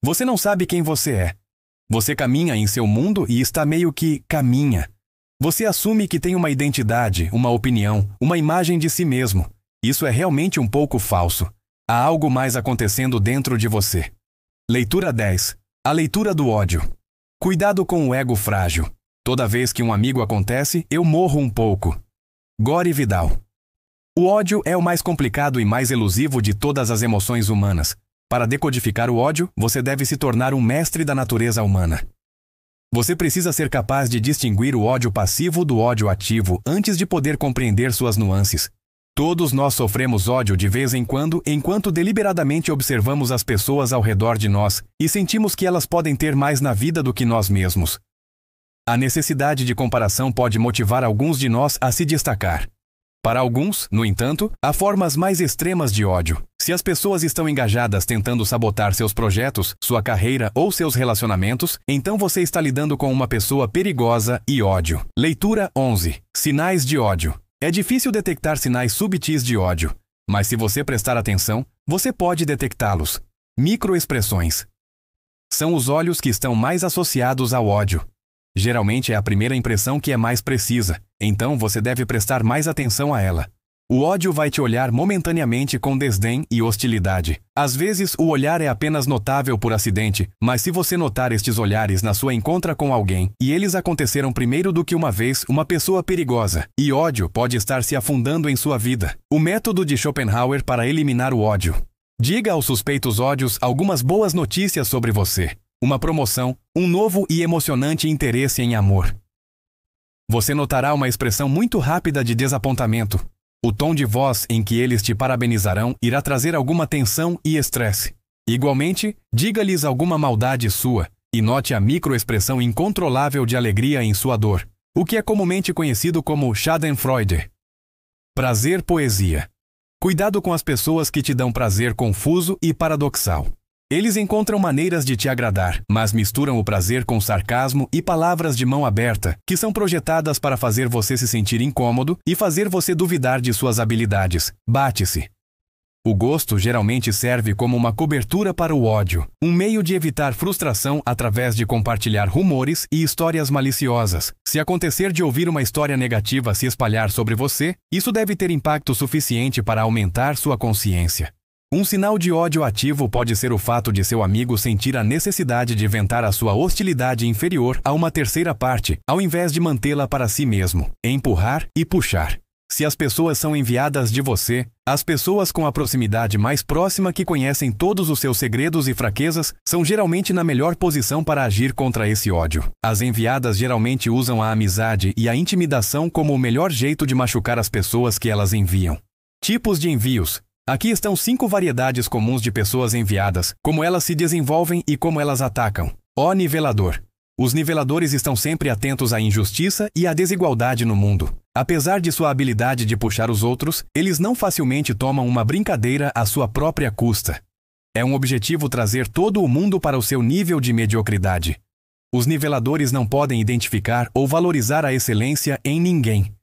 Você não sabe quem você é. Você caminha em seu mundo e está meio que caminha. Você assume que tem uma identidade, uma opinião, uma imagem de si mesmo. Isso é realmente um pouco falso. Há algo mais acontecendo dentro de você. Leitura 10. A leitura do ódio. Cuidado com o ego frágil. Toda vez que um amigo acontece, eu morro um pouco. Gore Vidal. O ódio é o mais complicado e mais elusivo de todas as emoções humanas. Para decodificar o ódio, você deve se tornar um mestre da natureza humana. Você precisa ser capaz de distinguir o ódio passivo do ódio ativo antes de poder compreender suas nuances. Todos nós sofremos ódio de vez em quando, enquanto deliberadamente observamos as pessoas ao redor de nós e sentimos que elas podem ter mais na vida do que nós mesmos. A necessidade de comparação pode motivar alguns de nós a se destacar. Para alguns, no entanto, há formas mais extremas de ódio. Se as pessoas estão engajadas tentando sabotar seus projetos, sua carreira ou seus relacionamentos, então você está lidando com uma pessoa perigosa e ódio. Leitura 11. Sinais de ódio. É difícil detectar sinais subtis de ódio, mas se você prestar atenção, você pode detectá-los. Microexpressões. São os olhos que estão mais associados ao ódio. Geralmente é a primeira impressão que é mais precisa, então você deve prestar mais atenção a ela. O ódio vai te olhar momentaneamente com desdém e hostilidade. Às vezes, o olhar é apenas notável por acidente, mas se você notar estes olhares na sua encontra com alguém, e eles aconteceram primeiro do que uma vez, uma pessoa perigosa, e ódio pode estar se afundando em sua vida. O método de Schopenhauer para eliminar o ódio. Diga aos suspeitos ódios algumas boas notícias sobre você. Uma promoção, um novo e emocionante interesse em amor. Você notará uma expressão muito rápida de desapontamento. O tom de voz em que eles te parabenizarão irá trazer alguma tensão e estresse. Igualmente, diga-lhes alguma maldade sua e note a microexpressão incontrolável de alegria em sua dor, o que é comumente conhecido como Schadenfreude. Prazer poesia. Cuidado com as pessoas que te dão prazer confuso e paradoxal. Eles encontram maneiras de te agradar, mas misturam o prazer com sarcasmo e palavras de mão aberta, que são projetadas para fazer você se sentir incômodo e fazer você duvidar de suas habilidades. Bate-se. O gosto geralmente serve como uma cobertura para o ódio, um meio de evitar frustração através de compartilhar rumores e histórias maliciosas. Se acontecer de ouvir uma história negativa se espalhar sobre você, isso deve ter impacto suficiente para aumentar sua consciência. Um sinal de ódio ativo pode ser o fato de seu amigo sentir a necessidade de ventar a sua hostilidade inferior a uma terceira parte, ao invés de mantê-la para si mesmo, empurrar e puxar. Se as pessoas são enviadas de você, as pessoas com a proximidade mais próxima que conhecem todos os seus segredos e fraquezas são geralmente na melhor posição para agir contra esse ódio. As enviadas geralmente usam a amizade e a intimidação como o melhor jeito de machucar as pessoas que elas enviam. Tipos de envios. Aqui estão 5 variedades comuns de pessoas enviadas, como elas se desenvolvem e como elas atacam. O nivelador. Os niveladores estão sempre atentos à injustiça e à desigualdade no mundo. Apesar de sua habilidade de puxar os outros, eles não facilmente tomam uma brincadeira à sua própria custa. É um objetivo trazer todo o mundo para o seu nível de mediocridade. Os niveladores não podem identificar ou valorizar a excelência em ninguém.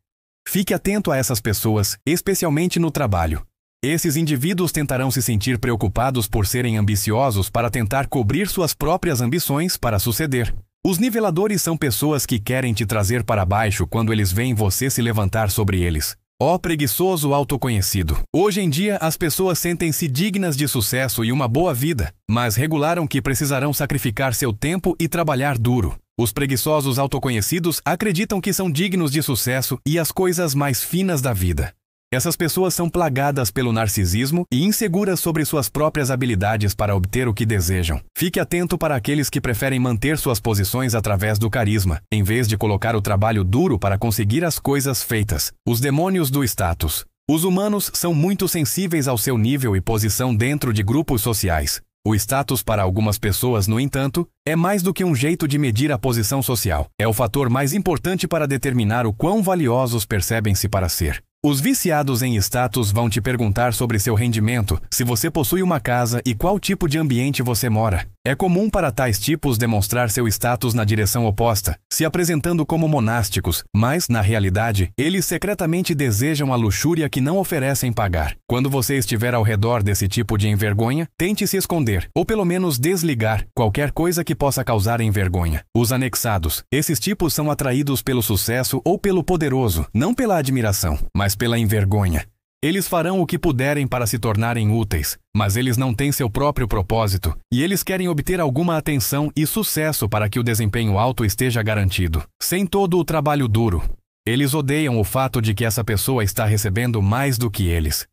Fique atento a essas pessoas, especialmente no trabalho. Esses indivíduos tentarão se sentir preocupados por serem ambiciosos para tentar cobrir suas próprias ambições para suceder. Os niveladores são pessoas que querem te trazer para baixo quando eles veem você se levantar sobre eles. Ó preguiçoso autoconhecido! Hoje em dia, as pessoas sentem-se dignas de sucesso e uma boa vida, mas regularam que precisarão sacrificar seu tempo e trabalhar duro. Os preguiçosos autoconhecidos acreditam que são dignos de sucesso e as coisas mais finas da vida. Essas pessoas são plagadas pelo narcisismo e inseguras sobre suas próprias habilidades para obter o que desejam. Fique atento para aqueles que preferem manter suas posições através do carisma, em vez de colocar o trabalho duro para conseguir as coisas feitas. Os demônios do status. Os humanos são muito sensíveis ao seu nível e posição dentro de grupos sociais. O status para algumas pessoas, no entanto, é mais do que um jeito de medir a posição social. É o fator mais importante para determinar o quão valiosos percebem-se para ser. Os viciados em status vão te perguntar sobre seu rendimento, se você possui uma casa e qual tipo de ambiente você mora. É comum para tais tipos demonstrar seu status na direção oposta, se apresentando como monásticos, mas, na realidade, eles secretamente desejam a luxúria que não oferecem pagar. Quando você estiver ao redor desse tipo de envergonha, tente se esconder, ou pelo menos desligar, qualquer coisa que possa causar envergonha. Os anexados. Esses tipos são atraídos pelo sucesso ou pelo poderoso, não pela admiração, mas pela envergonha. Eles farão o que puderem para se tornarem úteis, mas eles não têm seu próprio propósito, e eles querem obter alguma atenção e sucesso para que o desempenho alto esteja garantido, sem todo o trabalho duro. Eles odeiam o fato de que essa pessoa está recebendo mais do que eles.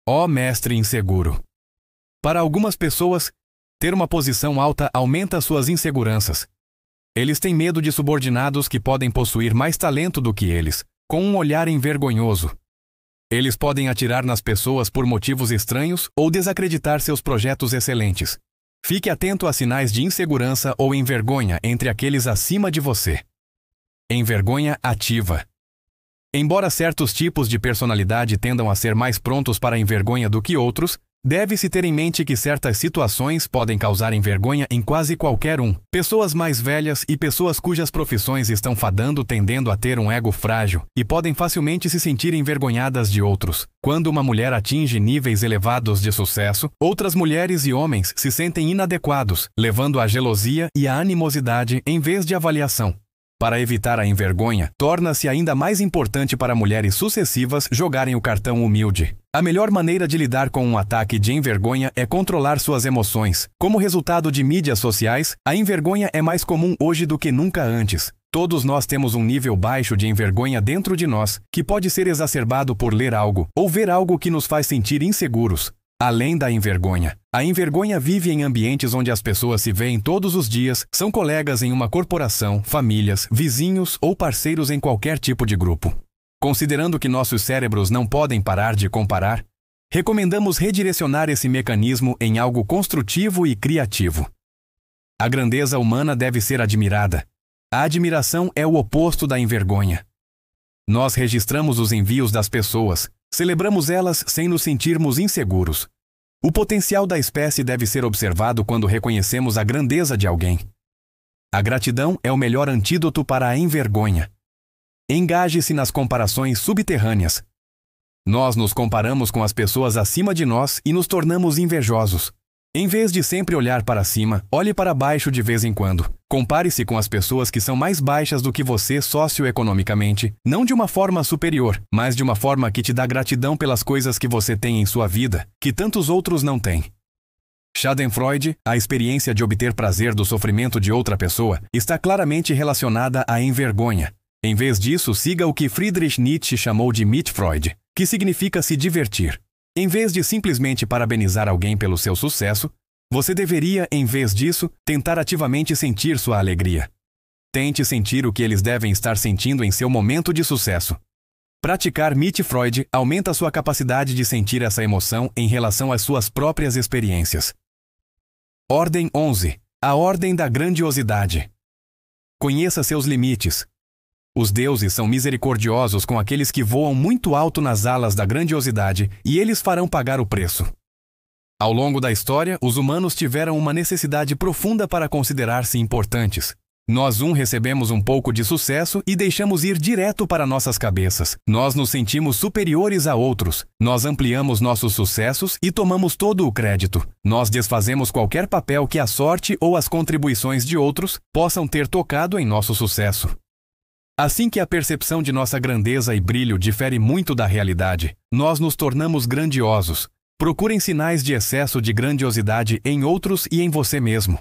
Ó mestre inseguro! Para algumas pessoas, ter uma posição alta aumenta suas inseguranças. Eles têm medo de subordinados que podem possuir mais talento do que eles, com um olhar envergonhoso. Eles podem atirar nas pessoas por motivos estranhos ou desacreditar seus projetos excelentes. Fique atento a sinais de insegurança ou envergonha entre aqueles acima de você. Envergonha ativa. Embora certos tipos de personalidade tendam a ser mais prontos para a envergonha do que outros, deve-se ter em mente que certas situações podem causar envergonha em quase qualquer um. Pessoas mais velhas e pessoas cujas profissões estão tendendo a ter um ego frágil e podem facilmente se sentir envergonhadas de outros. Quando uma mulher atinge níveis elevados de sucesso, outras mulheres e homens se sentem inadequados, levando à gelosia e à animosidade em vez de avaliação. Para evitar a envergonha, torna-se ainda mais importante para mulheres sucessivas jogarem o cartão humilde. A melhor maneira de lidar com um ataque de envergonha é controlar suas emoções. Como resultado de mídias sociais, a envergonha é mais comum hoje do que nunca antes. Todos nós temos um nível baixo de envergonha dentro de nós, que pode ser exacerbado por ler algo ou ver algo que nos faz sentir inseguros. Além da envergonha, a envergonha vive em ambientes onde as pessoas se veem todos os dias, são colegas em uma corporação, famílias, vizinhos ou parceiros em qualquer tipo de grupo. Considerando que nossos cérebros não podem parar de comparar, recomendamos redirecionar esse mecanismo em algo construtivo e criativo. A grandeza humana deve ser admirada. A admiração é o oposto da envergonha. Nós registramos os envios das pessoas, celebramos elas sem nos sentirmos inseguros. O potencial da espécie deve ser observado quando reconhecemos a grandeza de alguém. A gratidão é o melhor antídoto para a envergonha. Engaje-se nas comparações subterrâneas. Nós nos comparamos com as pessoas acima de nós e nos tornamos invejosos. Em vez de sempre olhar para cima, olhe para baixo de vez em quando. Compare-se com as pessoas que são mais baixas do que você socioeconomicamente, não de uma forma superior, mas de uma forma que te dá gratidão pelas coisas que você tem em sua vida, que tantos outros não têm. Schadenfreude, a experiência de obter prazer do sofrimento de outra pessoa, está claramente relacionada à envergonha. Em vez disso, siga o que Friedrich Nietzsche chamou de Mitfreude, que significa se divertir. Em vez de simplesmente parabenizar alguém pelo seu sucesso, você deveria, em vez disso, tentar ativamente sentir sua alegria. Tente sentir o que eles devem estar sentindo em seu momento de sucesso. Praticar Mitfreude aumenta sua capacidade de sentir essa emoção em relação às suas próprias experiências. Ordem 11. A Ordem da Grandiosidade. Conheça seus limites. Os deuses são misericordiosos com aqueles que voam muito alto nas alas da grandiosidade, e eles farão pagar o preço. Ao longo da história, os humanos tiveram uma necessidade profunda para considerar-se importantes. Nós recebemos um pouco de sucesso e deixamos ir direto para nossas cabeças. Nós nos sentimos superiores a outros. Nós ampliamos nossos sucessos e tomamos todo o crédito. Nós desfazemos qualquer papel que a sorte ou as contribuições de outros possam ter tocado em nosso sucesso. Assim que a percepção de nossa grandeza e brilho difere muito da realidade, nós nos tornamos grandiosos. Procurem sinais de excesso de grandiosidade em outros e em você mesmo.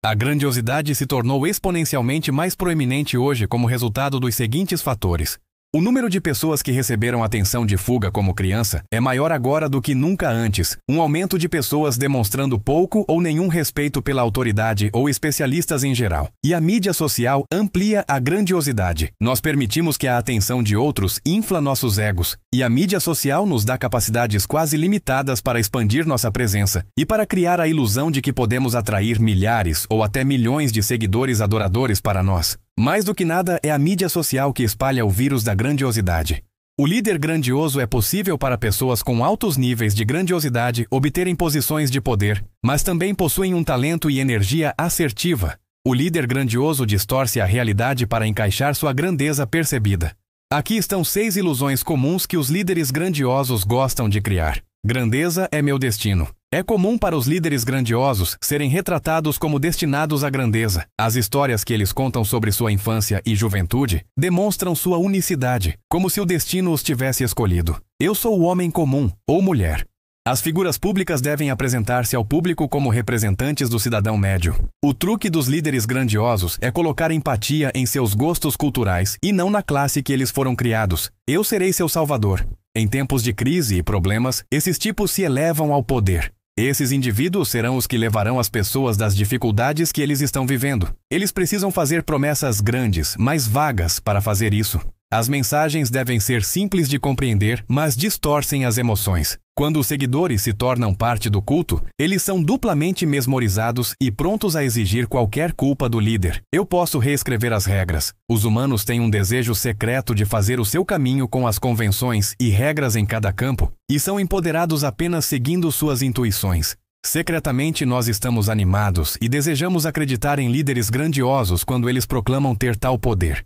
A grandiosidade se tornou exponencialmente mais proeminente hoje como resultado dos seguintes fatores. O número de pessoas que receberam atenção de fuga como criança é maior agora do que nunca antes. Um aumento de pessoas demonstrando pouco ou nenhum respeito pela autoridade ou especialistas em geral. E a mídia social amplia a grandiosidade. Nós permitimos que a atenção de outros infla nossos egos. E a mídia social nos dá capacidades quase limitadas para expandir nossa presença e para criar a ilusão de que podemos atrair milhares ou até milhões de seguidores adoradores para nós. Mais do que nada, é a mídia social que espalha o vírus da grandiosidade. O líder grandioso é possível para pessoas com altos níveis de grandiosidade obterem posições de poder, mas também possuem um talento e energia assertiva. O líder grandioso distorce a realidade para encaixar sua grandeza percebida. Aqui estão 6 ilusões comuns que os líderes grandiosos gostam de criar. Grandeza é meu destino. É comum para os líderes grandiosos serem retratados como destinados à grandeza. As histórias que eles contam sobre sua infância e juventude demonstram sua unicidade, como se o destino os tivesse escolhido. Eu sou o homem comum, ou mulher. As figuras públicas devem apresentar-se ao público como representantes do cidadão médio. O truque dos líderes grandiosos é colocar empatia em seus gostos culturais e não na classe que eles foram criados. Eu serei seu salvador. Em tempos de crise e problemas, esses tipos se elevam ao poder. Esses indivíduos serão os que levarão as pessoas das dificuldades que eles estão vivendo. Eles precisam fazer promessas grandes, mas vagas para fazer isso. As mensagens devem ser simples de compreender, mas distorcem as emoções. Quando os seguidores se tornam parte do culto, eles são duplamente mesmerizados e prontos a exigir qualquer culpa do líder. Eu posso reescrever as regras. Os humanos têm um desejo secreto de fazer o seu caminho com as convenções e regras em cada campo, e são empoderados apenas seguindo suas intuições. Secretamente nós estamos animados e desejamos acreditar em líderes grandiosos quando eles proclamam ter tal poder.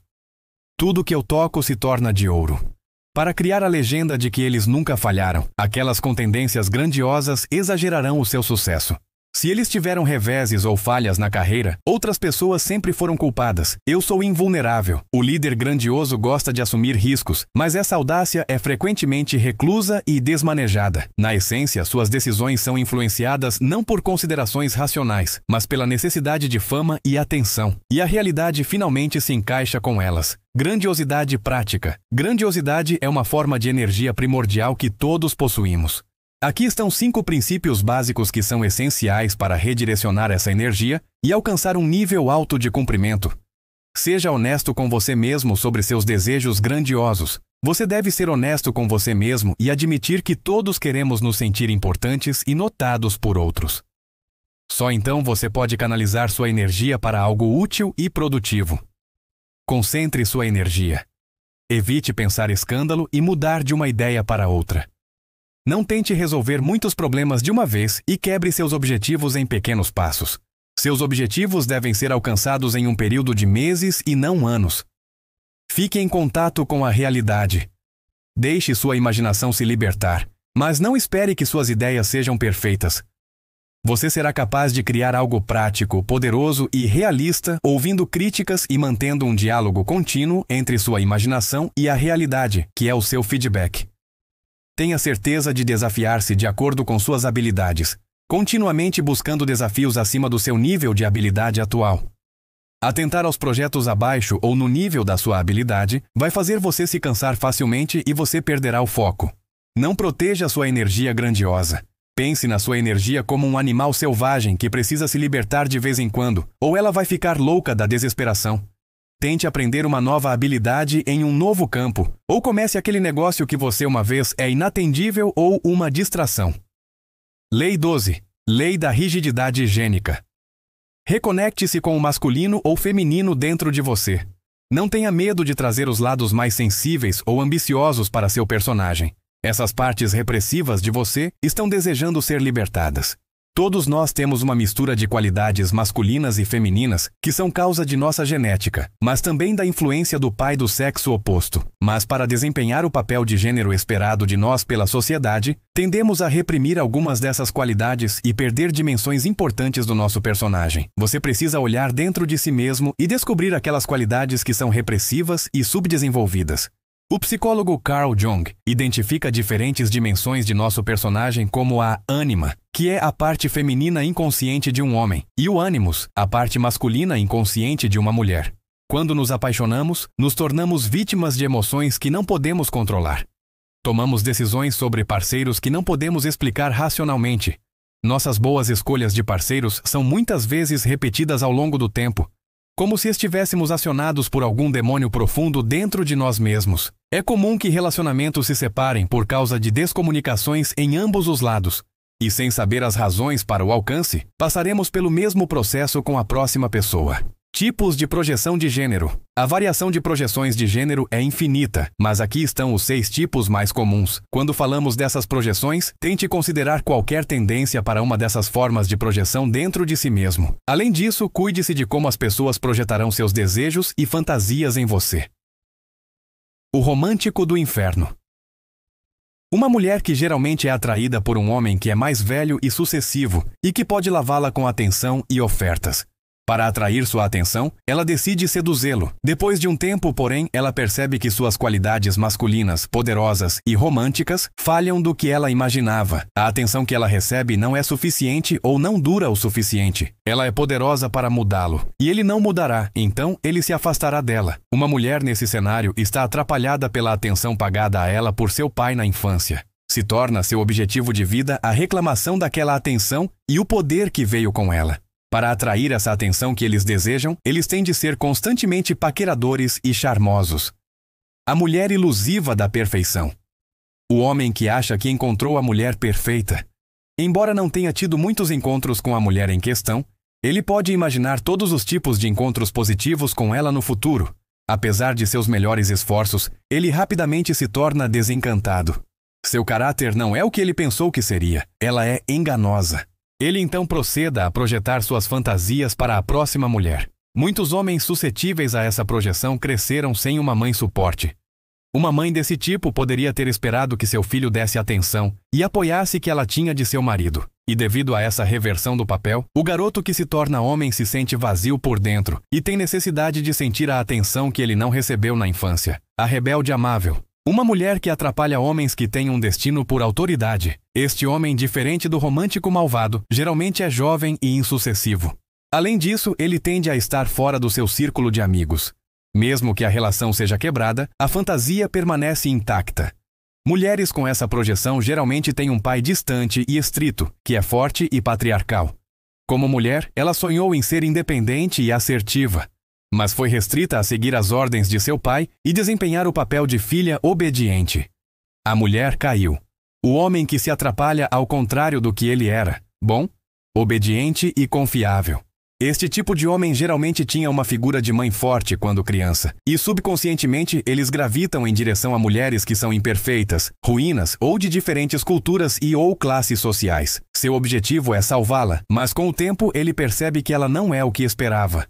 Tudo que eu toco se torna de ouro. Para criar a legenda de que eles nunca falharam, aquelas com tendências grandiosas exagerarão o seu sucesso. Se eles tiveram reveses ou falhas na carreira, outras pessoas sempre foram culpadas. Eu sou invulnerável. O líder grandioso gosta de assumir riscos, mas essa audácia é frequentemente reclusa e desmanejada. Na essência, suas decisões são influenciadas não por considerações racionais, mas pela necessidade de fama e atenção. E a realidade finalmente se encaixa com elas. Grandiosidade prática. Grandiosidade é uma forma de energia primordial que todos possuímos. Aqui estão 5 princípios básicos que são essenciais para redirecionar essa energia e alcançar um nível alto de cumprimento. Seja honesto com você mesmo sobre seus desejos grandiosos. Você deve ser honesto com você mesmo e admitir que todos queremos nos sentir importantes e notados por outros. Só então você pode canalizar sua energia para algo útil e produtivo. Concentre sua energia. Evite pensar escândalo e mudar de uma ideia para outra. Não tente resolver muitos problemas de uma vez e quebre seus objetivos em pequenos passos. Seus objetivos devem ser alcançados em um período de meses e não anos. Fique em contato com a realidade. Deixe sua imaginação se libertar, mas não espere que suas ideias sejam perfeitas. Você será capaz de criar algo prático, poderoso e realista, ouvindo críticas e mantendo um diálogo contínuo entre sua imaginação e a realidade, que é o seu feedback. Tenha certeza de desafiar-se de acordo com suas habilidades, continuamente buscando desafios acima do seu nível de habilidade atual. Atentar aos projetos abaixo ou no nível da sua habilidade vai fazer você se cansar facilmente e você perderá o foco. Não proteja sua energia grandiosa. Pense na sua energia como um animal selvagem que precisa se libertar de vez em quando, ou ela vai ficar louca da desesperação. Tente aprender uma nova habilidade em um novo campo, ou comece aquele negócio que você uma vez é inatendível ou uma distração. Lei 12. Lei da rigididade gênica. Reconecte-se com o masculino ou feminino dentro de você. Não tenha medo de trazer os lados mais sensíveis ou ambiciosos para seu personagem. Essas partes repressivas de você estão desejando ser libertadas. Todos nós temos uma mistura de qualidades masculinas e femininas que são causa de nossa genética, mas também da influência do pai do sexo oposto. Mas para desempenhar o papel de gênero esperado de nós pela sociedade, tendemos a reprimir algumas dessas qualidades e perder dimensões importantes do nosso personagem. Você precisa olhar dentro de si mesmo e descobrir aquelas qualidades que são repressivas e subdesenvolvidas. O psicólogo Carl Jung identifica diferentes dimensões de nosso personagem como a ânima, que é a parte feminina inconsciente de um homem, e o ânimos, a parte masculina inconsciente de uma mulher. Quando nos apaixonamos, nos tornamos vítimas de emoções que não podemos controlar. Tomamos decisões sobre parceiros que não podemos explicar racionalmente. Nossas boas escolhas de parceiros são muitas vezes repetidas ao longo do tempo, como se estivéssemos acionados por algum demônio profundo dentro de nós mesmos. É comum que relacionamentos se separem por causa de descomunicações em ambos os lados. E sem saber as razões para o alcance, passaremos pelo mesmo processo com a próxima pessoa. Tipos de projeção de gênero. A variação de projeções de gênero é infinita, mas aqui estão os 6 tipos mais comuns. Quando falamos dessas projeções, tente considerar qualquer tendência para uma dessas formas de projeção dentro de si mesmo. Além disso, cuide-se de como as pessoas projetarão seus desejos e fantasias em você. O romântico do inferno. Uma mulher que geralmente é atraída por um homem que é mais velho e sucessivo e que pode lavá-la com atenção e ofertas. Para atrair sua atenção, ela decide seduzi-lo. Depois de um tempo, porém, ela percebe que suas qualidades masculinas, poderosas e românticas falham do que ela imaginava. A atenção que ela recebe não é suficiente ou não dura o suficiente. Ela é poderosa para mudá-lo. E ele não mudará, então ele se afastará dela. Uma mulher nesse cenário está atrapalhada pela atenção pagada a ela por seu pai na infância. Se torna seu objetivo de vida a reclamação daquela atenção e o poder que veio com ela. Para atrair essa atenção que eles desejam, eles têm de ser constantemente paqueradores e charmosos. A mulher ilusiva da perfeição. O homem que acha que encontrou a mulher perfeita. Embora não tenha tido muitos encontros com a mulher em questão, ele pode imaginar todos os tipos de encontros positivos com ela no futuro. Apesar de seus melhores esforços, ele rapidamente se torna desencantado. Seu caráter não é o que ele pensou que seria. Ela é enganosa. Ele então proceda a projetar suas fantasias para a próxima mulher. Muitos homens suscetíveis a essa projeção cresceram sem uma mãe suporte. Uma mãe desse tipo poderia ter esperado que seu filho desse atenção e apoiasse que ela tinha de seu marido. E devido a essa reversão do papel, o garoto que se torna homem se sente vazio por dentro e tem necessidade de sentir a atenção que ele não recebeu na infância. A rebelde amável. Uma mulher que atrapalha homens que têm um destino por autoridade. Este homem, diferente do romântico malvado, geralmente é jovem e insucessivo. Além disso, ele tende a estar fora do seu círculo de amigos. Mesmo que a relação seja quebrada, a fantasia permanece intacta. Mulheres com essa projeção geralmente têm um pai distante e estrito, que é forte e patriarcal. Como mulher, ela sonhou em ser independente e assertiva, mas foi restrita a seguir as ordens de seu pai e desempenhar o papel de filha obediente. A mulher caiu. O homem que se atrapalha ao contrário do que ele era, bom, obediente e confiável. Este tipo de homem geralmente tinha uma figura de mãe forte quando criança, e subconscientemente eles gravitam em direção a mulheres que são imperfeitas, ruínas ou de diferentes culturas e ou classes sociais. Seu objetivo é salvá-la, mas com o tempo ele percebe que ela não é o que esperava.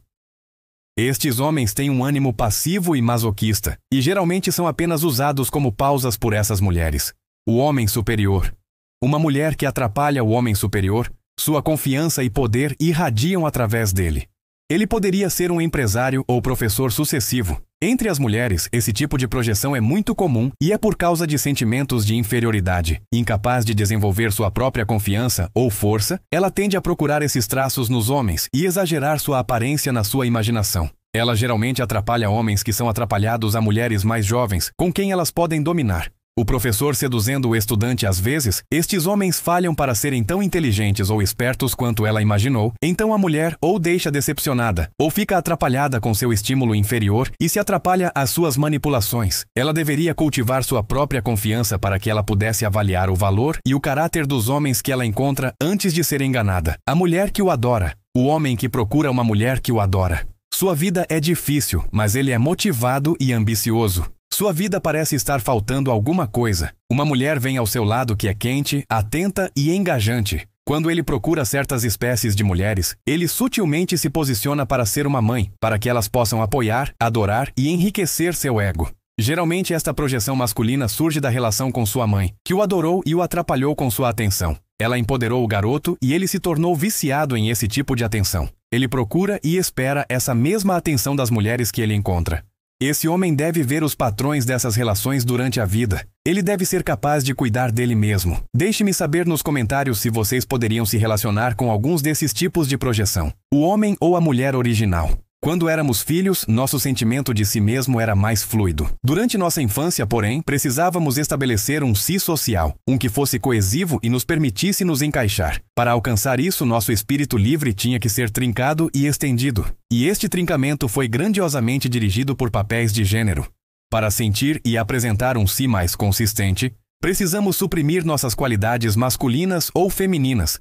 Estes homens têm um ânimo passivo e masoquista, e geralmente são apenas usados como pausas por essas mulheres. O homem superior. Uma mulher que atrapalha o homem superior, sua confiança e poder irradiam através dele. Ele poderia ser um empresário ou professor sucessivo. Entre as mulheres, esse tipo de projeção é muito comum e é por causa de sentimentos de inferioridade. Incapaz de desenvolver sua própria confiança ou força, ela tende a procurar esses traços nos homens e exagerar sua aparência na sua imaginação. Ela geralmente atrapalha homens que são atrapalhados a mulheres mais jovens, com quem elas podem dominar. O professor seduzindo o estudante às vezes, estes homens falham para serem tão inteligentes ou espertos quanto ela imaginou, então a mulher ou deixa decepcionada, ou fica atrapalhada com seu estímulo inferior e se atrapalha às suas manipulações. Ela deveria cultivar sua própria confiança para que ela pudesse avaliar o valor e o caráter dos homens que ela encontra antes de ser enganada. A mulher que o adora. O homem que procura uma mulher que o adora. Sua vida é difícil, mas ele é motivado e ambicioso. Sua vida parece estar faltando alguma coisa. Uma mulher vem ao seu lado que é quente, atenta e engajante. Quando ele procura certas espécies de mulheres, ele sutilmente se posiciona para ser uma mãe, para que elas possam apoiar, adorar e enriquecer seu ego. Geralmente esta projeção masculina surge da relação com sua mãe, que o adorou e o atrapalhou com sua atenção. Ela empoderou o garoto e ele se tornou viciado em esse tipo de atenção. Ele procura e espera essa mesma atenção das mulheres que ele encontra. Esse homem deve ver os patrões dessas relações durante a vida. Ele deve ser capaz de cuidar dele mesmo. Deixe-me saber nos comentários se vocês poderiam se relacionar com alguns desses tipos de projeção. O homem ou a mulher original. Quando éramos filhos, nosso sentimento de si mesmo era mais fluido. Durante nossa infância, porém, precisávamos estabelecer um si social, um que fosse coesivo e nos permitisse nos encaixar. Para alcançar isso, nosso espírito livre tinha que ser trincado e estendido. E este trincamento foi grandiosamente dirigido por papéis de gênero. Para sentir e apresentar um si mais consistente, precisamos suprimir nossas qualidades masculinas ou femininas.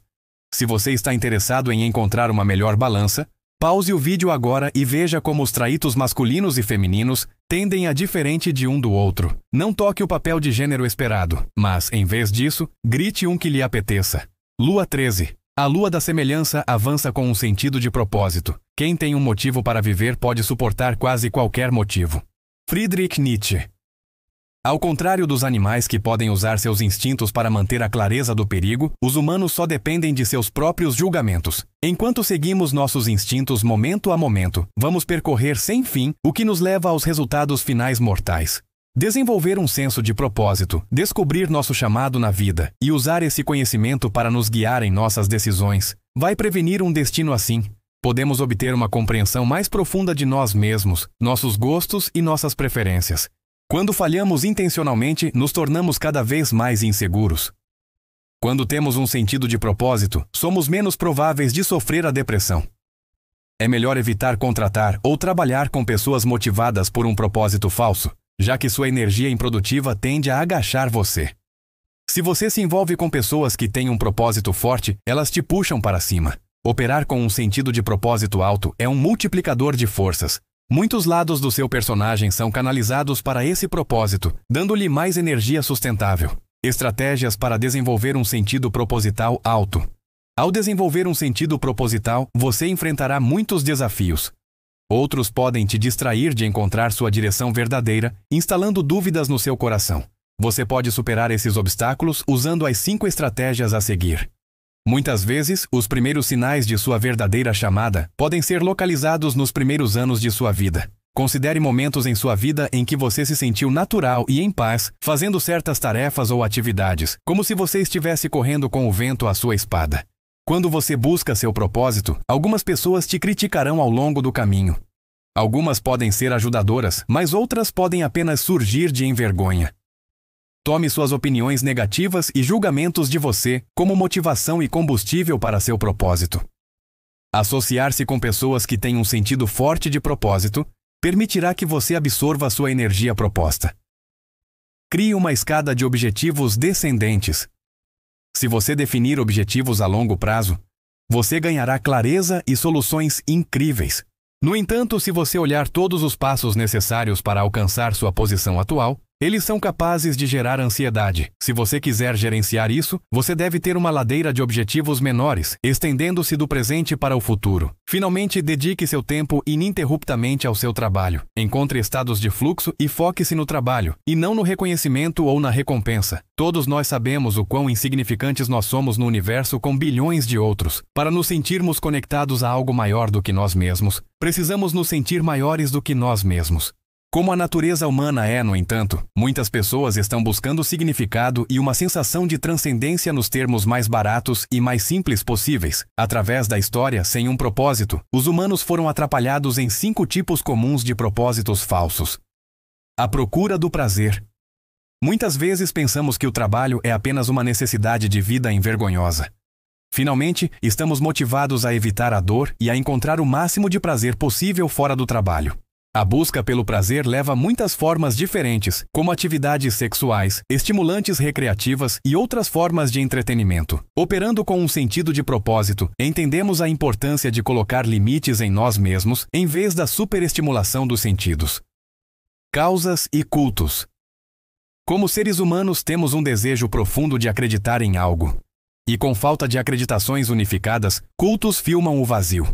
Se você está interessado em encontrar uma melhor balança, Pause o vídeo agora e veja como os traítos masculinos e femininos tendem a diferente de um do outro. Não toque o papel de gênero esperado, mas, em vez disso, grite um que lhe apeteça. Lua 13. A lua da semelhança avança com um sentido de propósito. Quem tem um motivo para viver pode suportar quase qualquer motivo. Friedrich Nietzsche. Ao contrário dos animais que podem usar seus instintos para manter a clareza do perigo, os humanos só dependem de seus próprios julgamentos. Enquanto seguimos nossos instintos momento a momento, vamos percorrer sem fim o que nos leva aos resultados finais mortais. Desenvolver um senso de propósito, descobrir nosso chamado na vida e usar esse conhecimento para nos guiar em nossas decisões, vai prevenir um destino assim. Podemos obter uma compreensão mais profunda de nós mesmos, nossos gostos e nossas preferências. Quando falhamos intencionalmente, nos tornamos cada vez mais inseguros. Quando temos um sentido de propósito, somos menos prováveis de sofrer a depressão. É melhor evitar contratar ou trabalhar com pessoas motivadas por um propósito falso, já que sua energia improdutiva tende a agachar você. Se você se envolve com pessoas que têm um propósito forte, elas te puxam para cima. Operar com um sentido de propósito alto é um multiplicador de forças. Muitos lados do seu personagem são canalizados para esse propósito, dando-lhe mais energia sustentável. Estratégias para desenvolver um sentido proposital alto. Ao desenvolver um sentido proposital, você enfrentará muitos desafios. Outros podem te distrair de encontrar sua direção verdadeira, instalando dúvidas no seu coração. Você pode superar esses obstáculos usando as 5 estratégias a seguir. Muitas vezes, os primeiros sinais de sua verdadeira chamada podem ser localizados nos primeiros anos de sua vida. Considere momentos em sua vida em que você se sentiu natural e em paz, fazendo certas tarefas ou atividades, como se você estivesse correndo com o vento à sua espada. Quando você busca seu propósito, algumas pessoas te criticarão ao longo do caminho. Algumas podem ser ajudadoras, mas outras podem apenas surgir de envergonha. Tome suas opiniões negativas e julgamentos de você como motivação e combustível para seu propósito. Associar-se com pessoas que têm um sentido forte de propósito permitirá que você absorva sua energia proposta. Crie uma escada de objetivos descendentes. Se você definir objetivos a longo prazo, você ganhará clareza e soluções incríveis. No entanto, se você olhar todos os passos necessários para alcançar sua posição atual, eles são capazes de gerar ansiedade. Se você quiser gerenciar isso, você deve ter uma ladeira de objetivos menores, estendendo-se do presente para o futuro. Finalmente, dedique seu tempo ininterruptamente ao seu trabalho. Encontre estados de fluxo e foque-se no trabalho, e não no reconhecimento ou na recompensa. Todos nós sabemos o quão insignificantes nós somos no universo com bilhões de outros. Para nos sentirmos conectados a algo maior do que nós mesmos, precisamos nos sentir maiores do que nós mesmos. Como a natureza humana é, no entanto, muitas pessoas estão buscando significado e uma sensação de transcendência nos termos mais baratos e mais simples possíveis. Através da história, sem um propósito, os humanos foram atrapalhados em 5 tipos comuns de propósitos falsos. A procura do prazer. Muitas vezes pensamos que o trabalho é apenas uma necessidade de vida envergonhosa. Finalmente, estamos motivados a evitar a dor e a encontrar o máximo de prazer possível fora do trabalho. A busca pelo prazer leva a muitas formas diferentes, como atividades sexuais, estimulantes recreativas e outras formas de entretenimento. Operando com um sentido de propósito, entendemos a importância de colocar limites em nós mesmos em vez da superestimulação dos sentidos. Causas e cultos. Como seres humanos, temos um desejo profundo de acreditar em algo. E com falta de acreditações unificadas, cultos filmam o vazio.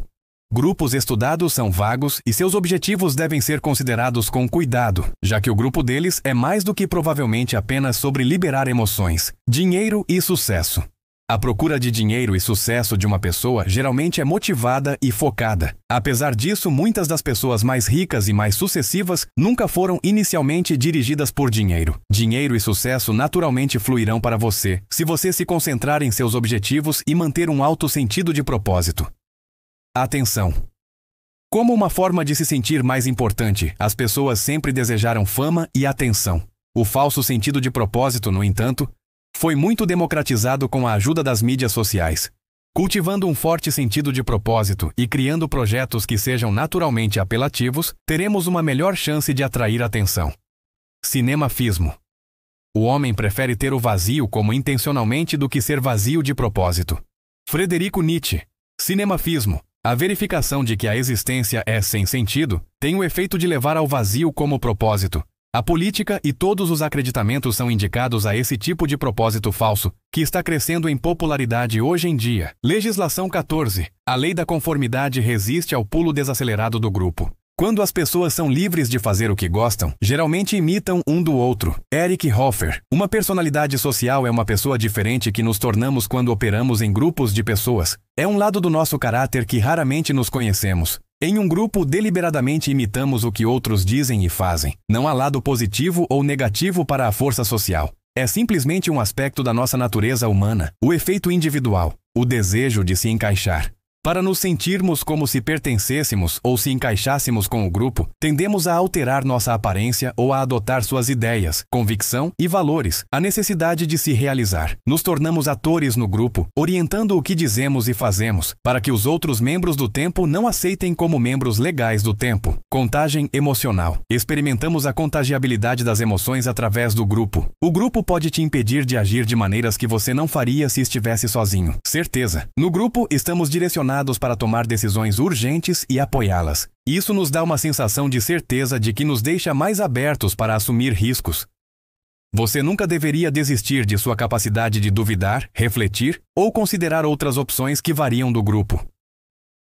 Grupos estudados são vagos e seus objetivos devem ser considerados com cuidado, já que o grupo deles é mais do que provavelmente apenas sobre liberar emoções, dinheiro e sucesso. A procura de dinheiro e sucesso de uma pessoa geralmente é motivada e focada. Apesar disso, muitas das pessoas mais ricas e mais sucessivas nunca foram inicialmente dirigidas por dinheiro. Dinheiro e sucesso naturalmente fluirão para você, se você se concentrar em seus objetivos e manter um alto sentido de propósito. Atenção. Como uma forma de se sentir mais importante, as pessoas sempre desejaram fama e atenção. O falso sentido de propósito, no entanto, foi muito democratizado com a ajuda das mídias sociais. Cultivando um forte sentido de propósito e criando projetos que sejam naturalmente apelativos, teremos uma melhor chance de atrair atenção. Cinemafismo. O homem prefere ter o vazio como intencionalmente do que ser vazio de propósito. Frederico Nietzsche. Cinemafismo. A verificação de que a existência é sem sentido tem o efeito de levar ao vazio como propósito. A política e todos os acreditamentos são indicados a esse tipo de propósito falso, que está crescendo em popularidade hoje em dia. Legislação 14. A lei da conformidade resiste ao pulo desacelerado do grupo. Quando as pessoas são livres de fazer o que gostam, geralmente imitam um do outro. Eric Hoffer. Uma personalidade social é uma pessoa diferente que nos tornamos quando operamos em grupos de pessoas. É um lado do nosso caráter que raramente nos conhecemos. Em um grupo, deliberadamente imitamos o que outros dizem e fazem. Não há lado positivo ou negativo para a força social. É simplesmente um aspecto da nossa natureza humana, o efeito individual, o desejo de se encaixar. Para nos sentirmos como se pertencêssemos ou se encaixássemos com o grupo, tendemos a alterar nossa aparência ou a adotar suas ideias, convicção e valores, a necessidade de se realizar. Nos tornamos atores no grupo, orientando o que dizemos e fazemos, para que os outros membros do tempo não aceitem como membros legais do tempo. Contagem emocional. Experimentamos a contagiabilidade das emoções através do grupo. O grupo pode te impedir de agir de maneiras que você não faria se estivesse sozinho. Certeza. No grupo, estamos direcionados para tomar decisões urgentes e apoiá-las. Isso nos dá uma sensação de certeza de que nos deixa mais abertos para assumir riscos. Você nunca deveria desistir de sua capacidade de duvidar, refletir ou considerar outras opções que variam do grupo.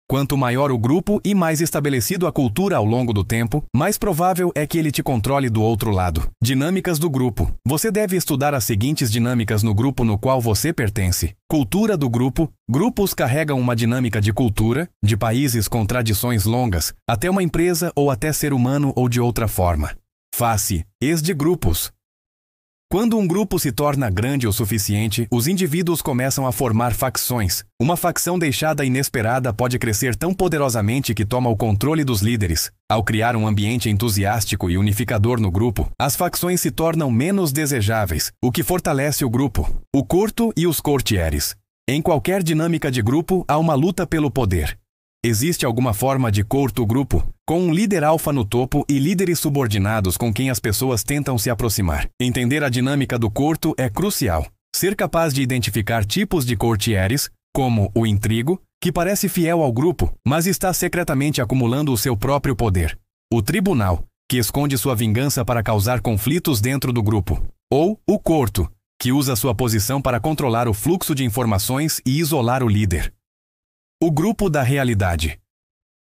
Quanto maior o grupo e mais estabelecido a cultura ao longo do tempo, mais provável é que ele te controle do outro lado. Dinâmicas do grupo. Você deve estudar as seguintes dinâmicas no grupo no qual você pertence. Cultura do grupo. Grupos carregam uma dinâmica de cultura, de países com tradições longas, até uma empresa ou até ser humano ou de outra forma. Face. De grupos. Quando um grupo se torna grande o suficiente, os indivíduos começam a formar facções. Uma facção deixada inesperada pode crescer tão poderosamente que toma o controle dos líderes. Ao criar um ambiente entusiástico e unificador no grupo, as facções se tornam menos desejáveis, o que fortalece o grupo. O curto e os courtiers. Em qualquer dinâmica de grupo, há uma luta pelo poder. Existe alguma forma de curto-grupo, com um líder alfa no topo e líderes subordinados com quem as pessoas tentam se aproximar. Entender a dinâmica do curto é crucial. Ser capaz de identificar tipos de courtiers, como o intrigo, que parece fiel ao grupo, mas está secretamente acumulando o seu próprio poder. O tribunal, que esconde sua vingança para causar conflitos dentro do grupo. Ou o corto, que usa sua posição para controlar o fluxo de informações e isolar o líder. O grupo da realidade.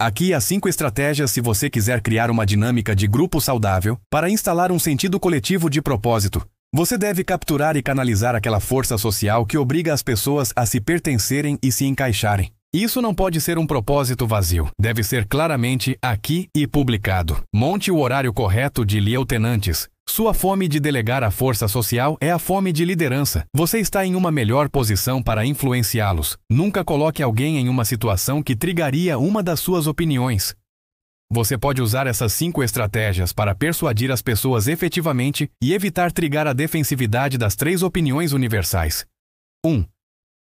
Aqui há 5 estratégias se você quiser criar uma dinâmica de grupo saudável para instalar um sentido coletivo de propósito. Você deve capturar e canalizar aquela força social que obriga as pessoas a se pertencerem e se encaixarem. Isso não pode ser um propósito vazio. Deve ser claramente aqui e publicado. Monte o horário correto de lieutenantes. Sua fome de delegar a força social é a fome de liderança. Você está em uma melhor posição para influenciá-los. Nunca coloque alguém em uma situação que trigaria uma das suas opiniões. Você pode usar essas 5 estratégias para persuadir as pessoas efetivamente e evitar trigar a defensividade das 3 opiniões universais. 1.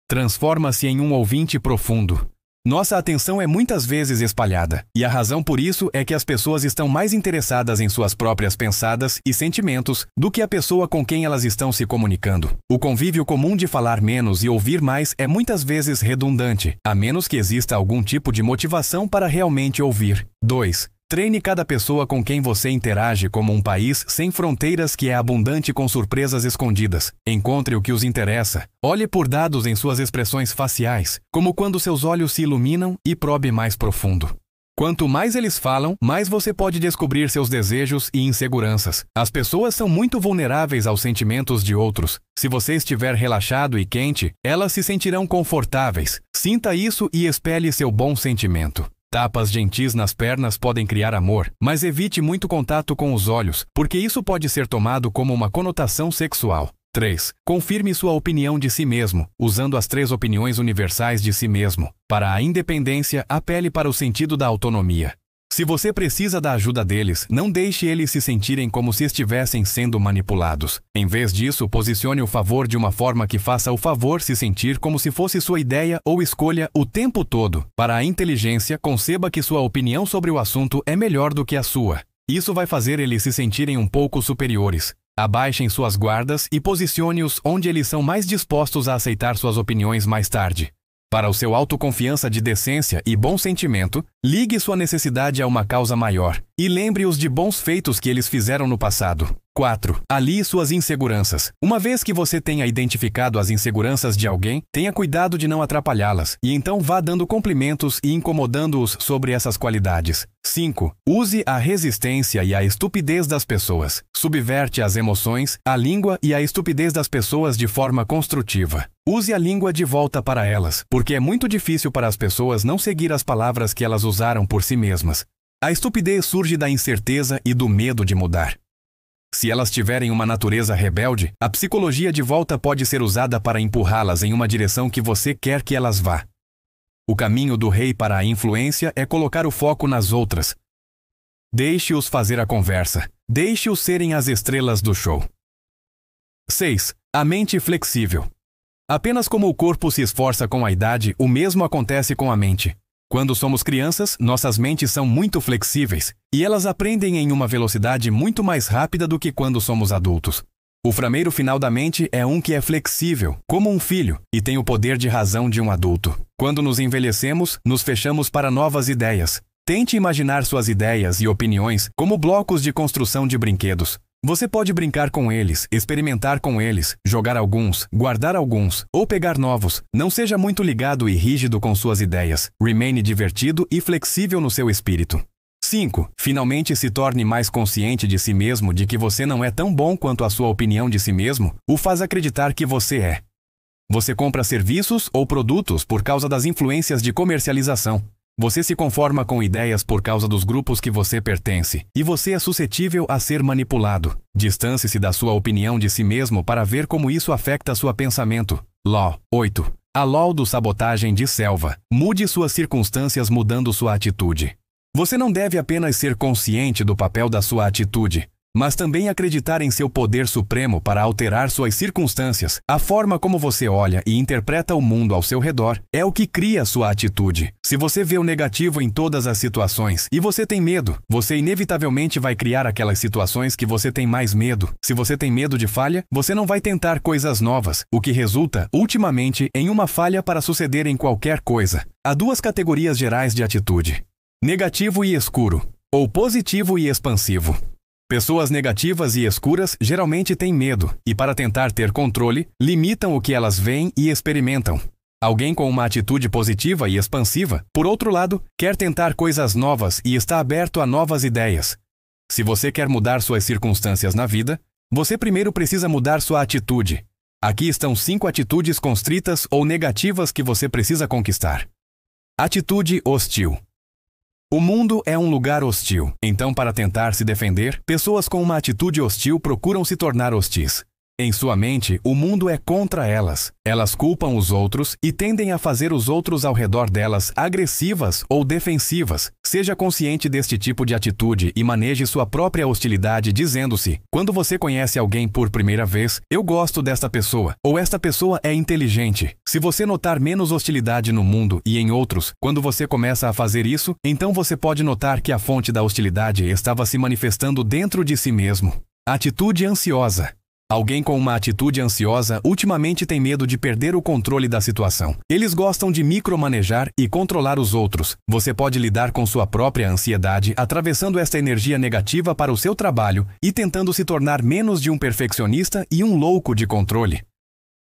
Transforma-se em um ouvinte profundo. Nossa atenção é muitas vezes espalhada, e a razão por isso é que as pessoas estão mais interessadas em suas próprias pensadas e sentimentos do que a pessoa com quem elas estão se comunicando. O convívio comum de falar menos e ouvir mais é muitas vezes redundante, a menos que exista algum tipo de motivação para realmente ouvir. 2. Treine cada pessoa com quem você interage como um país sem fronteiras que é abundante com surpresas escondidas. Encontre o que os interessa. Olhe por dados em suas expressões faciais, como quando seus olhos se iluminam, e probe mais profundo. Quanto mais eles falam, mais você pode descobrir seus desejos e inseguranças. As pessoas são muito vulneráveis aos sentimentos de outros. Se você estiver relaxado e quente, elas se sentirão confortáveis. Sinta isso e espelhe seu bom sentimento. Tapas gentis nas pernas podem criar amor, mas evite muito contato com os olhos, porque isso pode ser tomado como uma conotação sexual. 3. Confirme sua opinião de si mesmo, usando as 3 opiniões universais de si mesmo. Para a independência, apele para o sentido da autonomia. Se você precisa da ajuda deles, não deixe eles se sentirem como se estivessem sendo manipulados. Em vez disso, posicione o favor de uma forma que faça o favor se sentir como se fosse sua ideia ou escolha o tempo todo. Para a inteligência, conceba que sua opinião sobre o assunto é melhor do que a sua. Isso vai fazer eles se sentirem um pouco superiores. Abaixem suas guardas e posicione-os onde eles são mais dispostos a aceitar suas opiniões mais tarde. Para o seu autoconfiança de decência e bom sentimento, ligue sua necessidade a uma causa maior e lembre-os de bons feitos que eles fizeram no passado. 4. Alie suas inseguranças. Uma vez que você tenha identificado as inseguranças de alguém, tenha cuidado de não atrapalhá-las e então vá dando cumprimentos e incomodando-os sobre essas qualidades. 5. Use a resistência e a estupidez das pessoas. Subverte as emoções, a língua e a estupidez das pessoas de forma construtiva. Use a língua de volta para elas, porque é muito difícil para as pessoas não seguir as palavras que elas usaram por si mesmas. A estupidez surge da incerteza e do medo de mudar. Se elas tiverem uma natureza rebelde, a psicologia de volta pode ser usada para empurrá-las em uma direção que você quer que elas vá. O caminho do rei para a influência é colocar o foco nas outras. Deixe-os fazer a conversa. Deixe-os serem as estrelas do show. 6. A mente flexível. Apenas como o corpo se esforça com a idade, o mesmo acontece com a mente. Quando somos crianças, nossas mentes são muito flexíveis, e elas aprendem em uma velocidade muito mais rápida do que quando somos adultos. O frameiro final da mente é um que é flexível, como um filho, e tem o poder de razão de um adulto. Quando nos envelhecemos, nos fechamos para novas ideias. Tente imaginar suas ideias e opiniões como blocos de construção de brinquedos. Você pode brincar com eles, experimentar com eles, jogar alguns, guardar alguns, ou pegar novos. Não seja muito ligado e rígido com suas ideias. Remaine divertido e flexível no seu espírito. 5. Finalmente se torne mais consciente de si mesmo de que você não é tão bom quanto a sua opinião de si mesmo o faz acreditar que você é. Você compra serviços ou produtos por causa das influências de comercialização. Você se conforma com ideias por causa dos grupos que você pertence, e você é suscetível a ser manipulado. Distance-se da sua opinião de si mesmo para ver como isso afeta seu pensamento. Law 8. A Law do sabotagem de selva. Mude suas circunstâncias mudando sua atitude. Você não deve apenas ser consciente do papel da sua atitude, mas também acreditar em seu poder supremo para alterar suas circunstâncias. A forma como você olha e interpreta o mundo ao seu redor é o que cria sua atitude. Se você vê o negativo em todas as situações e você tem medo, você inevitavelmente vai criar aquelas situações que você tem mais medo. Se você tem medo de falha, você não vai tentar coisas novas, o que resulta, ultimamente, em uma falha para suceder em qualquer coisa. Há duas categorias gerais de atitude: negativo e escuro, ou positivo e expansivo. Pessoas negativas e escuras geralmente têm medo e, para tentar ter controle, limitam o que elas veem e experimentam. Alguém com uma atitude positiva e expansiva, por outro lado, quer tentar coisas novas e está aberto a novas ideias. Se você quer mudar suas circunstâncias na vida, você primeiro precisa mudar sua atitude. Aqui estão 5 atitudes constritas ou negativas que você precisa conquistar. Atitude hostil. O mundo é um lugar hostil, então para tentar se defender, pessoas com uma atitude hostil procuram se tornar hostis. Em sua mente, o mundo é contra elas. Elas culpam os outros e tendem a fazer os outros ao redor delas agressivas ou defensivas. Seja consciente deste tipo de atitude e maneje sua própria hostilidade dizendo-se: quando você conhece alguém por primeira vez, eu gosto desta pessoa, ou esta pessoa é inteligente. Se você notar menos hostilidade no mundo e em outros, quando você começa a fazer isso, então você pode notar que a fonte da hostilidade estava se manifestando dentro de si mesmo. Atitude ansiosa. Alguém com uma atitude ansiosa ultimamente tem medo de perder o controle da situação. Eles gostam de micromanejar e controlar os outros. Você pode lidar com sua própria ansiedade atravessando esta energia negativa para o seu trabalho e tentando se tornar menos de um perfeccionista e um louco de controle.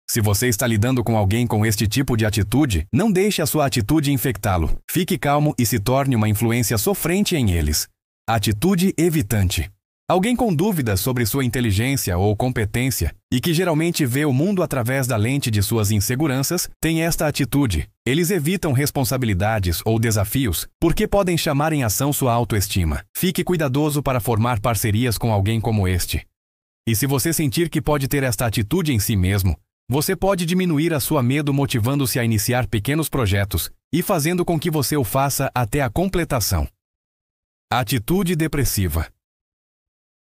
Se você está lidando com alguém com este tipo de atitude, não deixe a sua atitude infectá-lo. Fique calmo e se torne uma influência sofrente em eles. Atitude evitante. Alguém com dúvidas sobre sua inteligência ou competência e que geralmente vê o mundo através da lente de suas inseguranças, tem esta atitude. Eles evitam responsabilidades ou desafios porque podem chamar em ação sua autoestima. Fique cuidadoso para formar parcerias com alguém como este. E se você sentir que pode ter esta atitude em si mesmo, você pode diminuir a sua medo motivando-se a iniciar pequenos projetos e fazendo com que você o faça até a completação. Atitude depressiva.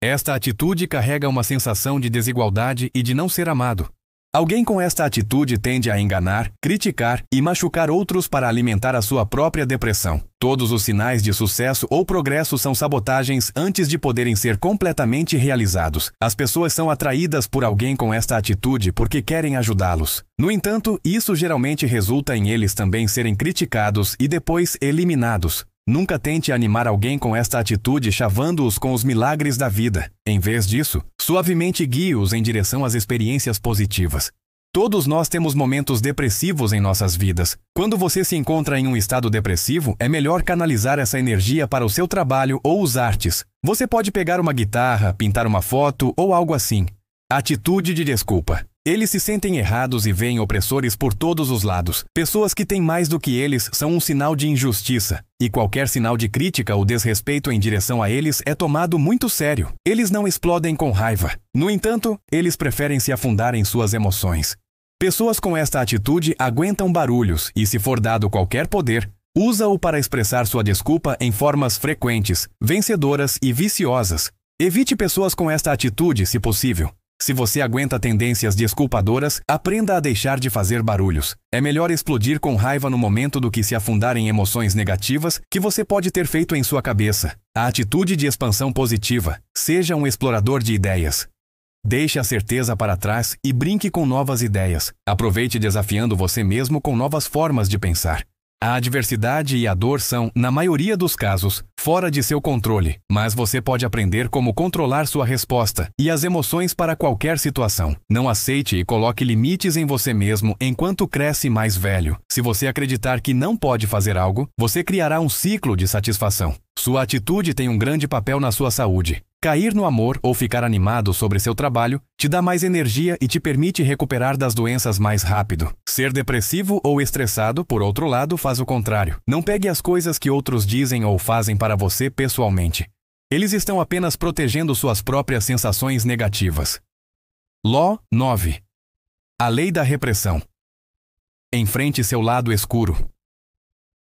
Esta atitude carrega uma sensação de desigualdade e de não ser amado. Alguém com esta atitude tende a enganar, criticar e machucar outros para alimentar a sua própria depressão. Todos os sinais de sucesso ou progresso são sabotagens antes de poderem ser completamente realizados. As pessoas são atraídas por alguém com esta atitude porque querem ajudá-los. No entanto, isso geralmente resulta em eles também serem criticados e depois eliminados. Nunca tente animar alguém com esta atitude chavando-os com os milagres da vida. Em vez disso, suavemente guie-os em direção às experiências positivas. Todos nós temos momentos depressivos em nossas vidas. Quando você se encontra em um estado depressivo, é melhor canalizar essa energia para o seu trabalho ou os artes. Você pode pegar uma guitarra, pintar uma foto ou algo assim. Atitude de desculpa. Eles se sentem errados e veem opressores por todos os lados. Pessoas que têm mais do que eles são um sinal de injustiça. E qualquer sinal de crítica ou desrespeito em direção a eles é tomado muito sério. Eles não explodem com raiva. No entanto, eles preferem se afundar em suas emoções. Pessoas com esta atitude aguentam barulhos e, se for dado qualquer poder, usa-o para expressar sua desculpa em formas frequentes, vencedoras e viciosas. Evite pessoas com esta atitude, se possível. Se você aguenta tendências desculpadoras, aprenda a deixar de fazer barulhos. É melhor explodir com raiva no momento do que se afundar em emoções negativas que você pode ter feito em sua cabeça. A atitude de expansão positiva. Seja um explorador de ideias. Deixe a certeza para trás e brinque com novas ideias. Aproveite desafiando você mesmo com novas formas de pensar. A adversidade e a dor são, na maioria dos casos, fora de seu controle, mas você pode aprender como controlar sua resposta e as emoções para qualquer situação. Não aceite e coloque limites em você mesmo enquanto cresce mais velho. Se você acreditar que não pode fazer algo, você criará um ciclo de satisfação. Sua atitude tem um grande papel na sua saúde. Cair no amor ou ficar animado sobre seu trabalho te dá mais energia e te permite recuperar das doenças mais rápido. Ser depressivo ou estressado, por outro lado, faz o contrário. Não pegue as coisas que outros dizem ou fazem para você pessoalmente. Eles estão apenas protegendo suas próprias sensações negativas. Ló 9. A lei da repressão. Enfrente seu lado escuro.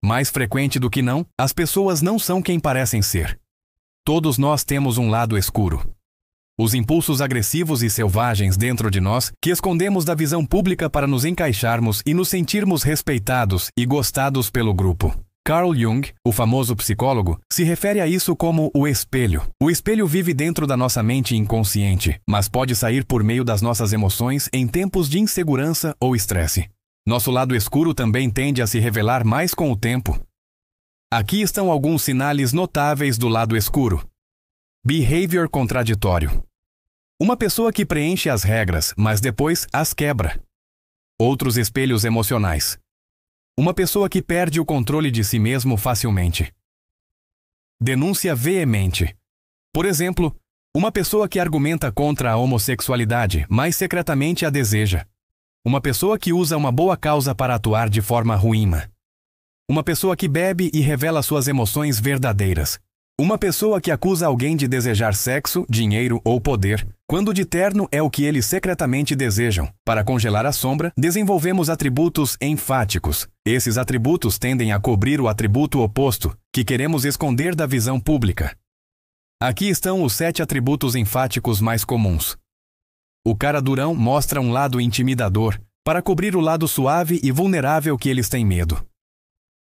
Mais frequente do que não, as pessoas não são quem parecem ser. Todos nós temos um lado escuro. Os impulsos agressivos e selvagens dentro de nós que escondemos da visão pública para nos encaixarmos e nos sentirmos respeitados e gostados pelo grupo. Carl Jung, o famoso psicólogo, se refere a isso como o espelho. O espelho vive dentro da nossa mente inconsciente, mas pode sair por meio das nossas emoções em tempos de insegurança ou estresse. Nosso lado escuro também tende a se revelar mais com o tempo. Aqui estão alguns sinais notáveis do lado escuro. Behavior contraditório. Uma pessoa que preenche as regras, mas depois as quebra. Outros espelhos emocionais. Uma pessoa que perde o controle de si mesmo facilmente. Denúncia veemente. Por exemplo, uma pessoa que argumenta contra a homossexualidade, mas secretamente a deseja. Uma pessoa que usa uma boa causa para atuar de forma ruim. Uma pessoa que bebe e revela suas emoções verdadeiras. Uma pessoa que acusa alguém de desejar sexo, dinheiro ou poder, quando de terno é o que eles secretamente desejam. Para congelar a sombra, desenvolvemos atributos enfáticos. Esses atributos tendem a cobrir o atributo oposto, que queremos esconder da visão pública. Aqui estão os 7 atributos enfáticos mais comuns. O cara durão mostra um lado intimidador, para cobrir o lado suave e vulnerável que eles têm medo.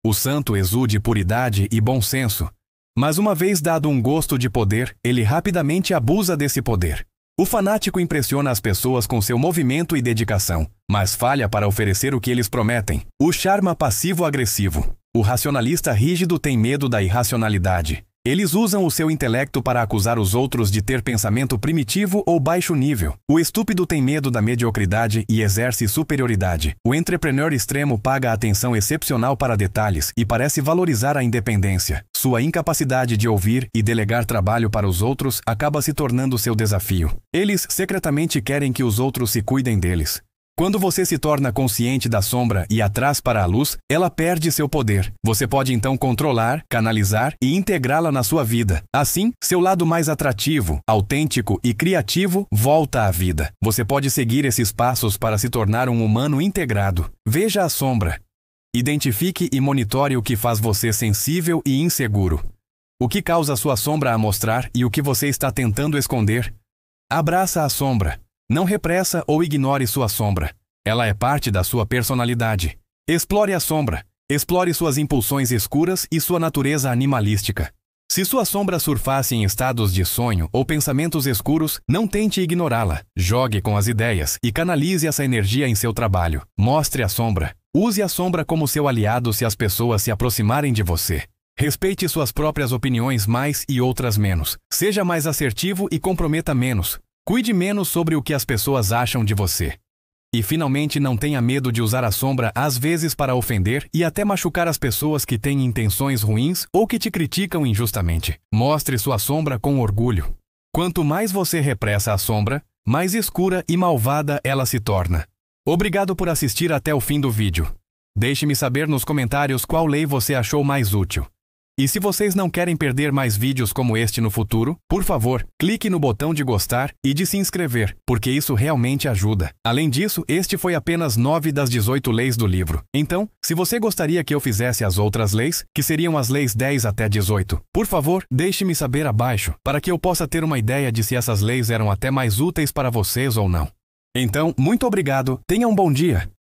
O santo exude puridade e bom senso, mas uma vez dado um gosto de poder, ele rapidamente abusa desse poder. O fanático impressiona as pessoas com seu movimento e dedicação, mas falha para oferecer o que eles prometem. O charma passivo-agressivo. O racionalista rígido tem medo da irracionalidade. Eles usam o seu intelecto para acusar os outros de ter pensamento primitivo ou baixo nível. O estúpido tem medo da mediocridade e exerce superioridade. O entrepreneur extremo paga atenção excepcional para detalhes e parece valorizar a independência. Sua incapacidade de ouvir e delegar trabalho para os outros acaba se tornando seu desafio. Eles secretamente querem que os outros se cuidem deles. Quando você se torna consciente da sombra e a traz para a luz, ela perde seu poder. Você pode então controlar, canalizar e integrá-la na sua vida. Assim, seu lado mais atrativo, autêntico e criativo volta à vida. Você pode seguir esses passos para se tornar um humano integrado. Veja a sombra. Identifique e monitore o que faz você sensível e inseguro. O que causa sua sombra a mostrar e o que você está tentando esconder. Abraça a sombra. Não repressa ou ignore sua sombra. Ela é parte da sua personalidade. Explore a sombra. Explore suas impulsões escuras e sua natureza animalística. Se sua sombra surfasse em estados de sonho ou pensamentos escuros, não tente ignorá-la. Jogue com as ideias e canalize essa energia em seu trabalho. Mostre a sombra. Use a sombra como seu aliado se as pessoas se aproximarem de você. Respeite suas próprias opiniões mais e outras menos. Seja mais assertivo e comprometa menos. Cuide menos sobre o que as pessoas acham de você. E finalmente não tenha medo de usar a sombra às vezes para ofender e até machucar as pessoas que têm intenções ruins ou que te criticam injustamente. Mostre sua sombra com orgulho. Quanto mais você repressa a sombra, mais escura e malvada ela se torna. Obrigado por assistir até o fim do vídeo. Deixe-me saber nos comentários qual lei você achou mais útil. E se vocês não querem perder mais vídeos como este no futuro, por favor, clique no botão de gostar e de se inscrever, porque isso realmente ajuda. Além disso, este foi apenas 9 das 18 leis do livro. Então, se você gostaria que eu fizesse as outras leis, que seriam as leis 10 até 18, por favor, deixe-me saber abaixo, para que eu possa ter uma ideia de se essas leis eram até mais úteis para vocês ou não. Então, muito obrigado, tenha um bom dia!